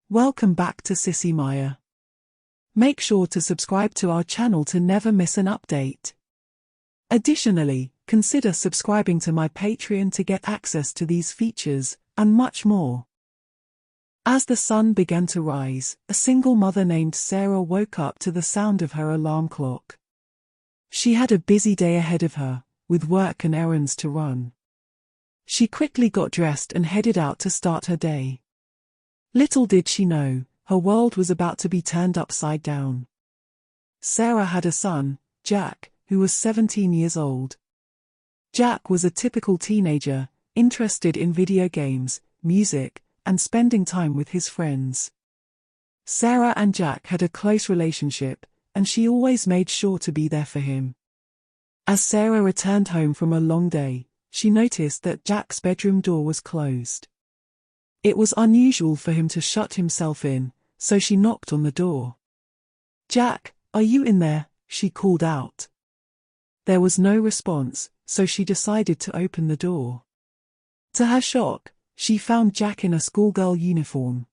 Welcome back to Sissy Maya. Make sure to subscribe to our channel to never miss an update. Additionally, consider subscribing to my Patreon to get access to these features, and much more. As the sun began to rise, a single mother named Sarah woke up to the sound of her alarm clock. She had a busy day ahead of her, with work and errands to run. She quickly got dressed and headed out to start her day. Little did she know, her world was about to be turned upside down. Sarah had a son, Jack, who was 17 years old. Jack was a typical teenager, interested in video games, music, and spending time with his friends. Sarah and Jack had a close relationship, and she always made sure to be there for him. As Sarah returned home from a long day, she noticed that Jack's bedroom door was closed. It was unusual for him to shut himself in, so she knocked on the door. "Jack, are you in there?" she called out. There was no response, so she decided to open the door. To her shock, she found Jack in a schoolgirl uniform.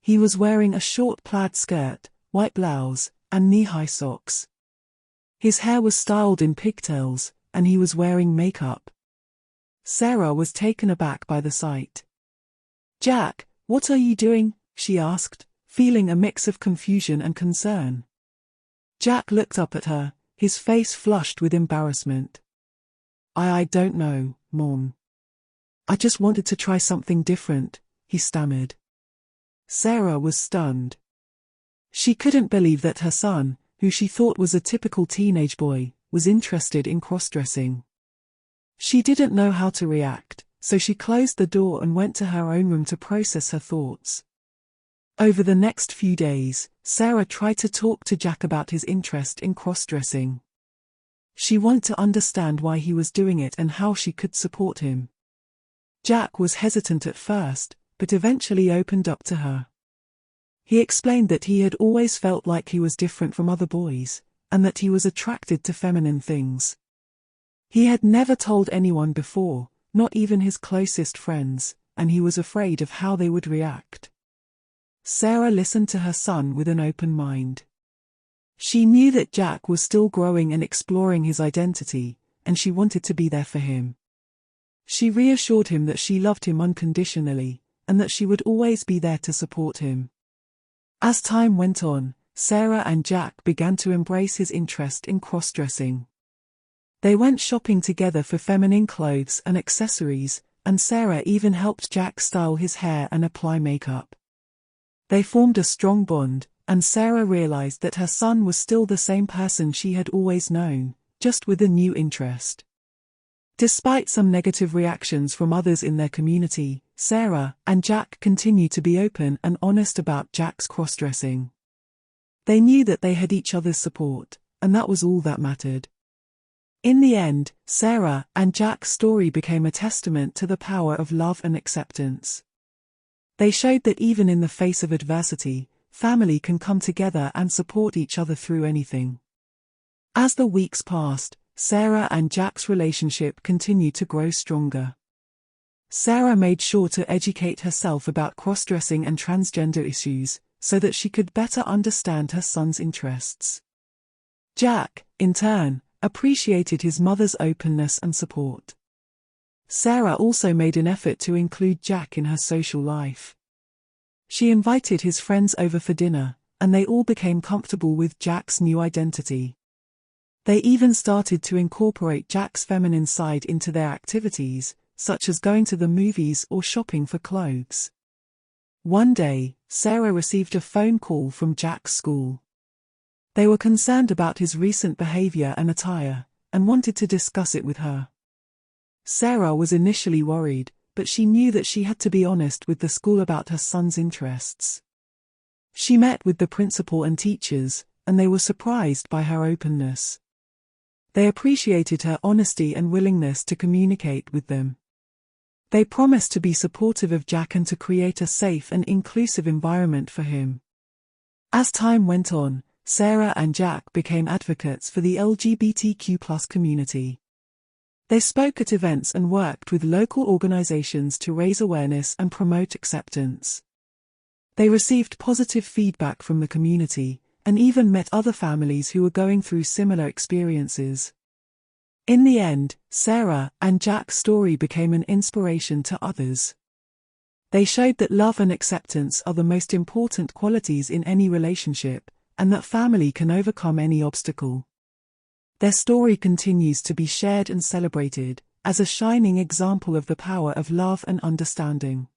He was wearing a short plaid skirt, white blouse, and knee-high socks. His hair was styled in pigtails, and he was wearing makeup. Sarah was taken aback by the sight. "Jack, what are you doing?" she asked, feeling a mix of confusion and concern. Jack looked up at her, his face flushed with embarrassment. I don't know, Mom. I just wanted to try something different," he stammered. Sarah was stunned. She couldn't believe that her son, who she thought was a typical teenage boy, was interested in crossdressing. She didn't know how to react, so she closed the door and went to her own room to process her thoughts. Over the next few days, Sarah tried to talk to Jack about his interest in crossdressing. She wanted to understand why he was doing it and how she could support him. Jack was hesitant at first, but eventually opened up to her. He explained that he had always felt like he was different from other boys, and that he was attracted to feminine things. He had never told anyone before, not even his closest friends, and he was afraid of how they would react. Sarah listened to her son with an open mind. She knew that Jack was still growing and exploring his identity, and she wanted to be there for him. She reassured him that she loved him unconditionally, and that she would always be there to support him. As time went on, Sarah and Jack began to embrace his interest in crossdressing. They went shopping together for feminine clothes and accessories, and Sarah even helped Jack style his hair and apply makeup. They formed a strong bond, and Sarah realized that her son was still the same person she had always known, just with a new interest. Despite some negative reactions from others in their community, Sarah and Jack continued to be open and honest about Jack's crossdressing. They knew that they had each other's support, and that was all that mattered. In the end, Sarah and Jack's story became a testament to the power of love and acceptance. They showed that even in the face of adversity, family can come together and support each other through anything. As the weeks passed, Sarah and Jack's relationship continued to grow stronger. Sarah made sure to educate herself about crossdressing and transgender issues, so that she could better understand her son's interests. Jack, in turn, appreciated his mother's openness and support. Sarah also made an effort to include Jack in her social life. She invited his friends over for dinner, and they all became comfortable with Jack's new identity. They even started to incorporate Jack's feminine side into their activities, such as going to the movies or shopping for clothes. One day, Sarah received a phone call from Jack's school. They were concerned about his recent behavior and attire, and wanted to discuss it with her. Sarah was initially worried, but she knew that she had to be honest with the school about her son's interests. She met with the principal and teachers, and they were surprised by her openness. They appreciated her honesty and willingness to communicate with them. They promised to be supportive of Jack and to create a safe and inclusive environment for him. As time went on, Sarah and Jack became advocates for the LGBTQ+ community. They spoke at events and worked with local organizations to raise awareness and promote acceptance. They received positive feedback from the community, and even met other families who were going through similar experiences. In the end, Sarah and Jack's story became an inspiration to others. They showed that love and acceptance are the most important qualities in any relationship, and that family can overcome any obstacle. Their story continues to be shared and celebrated, as a shining example of the power of love and understanding.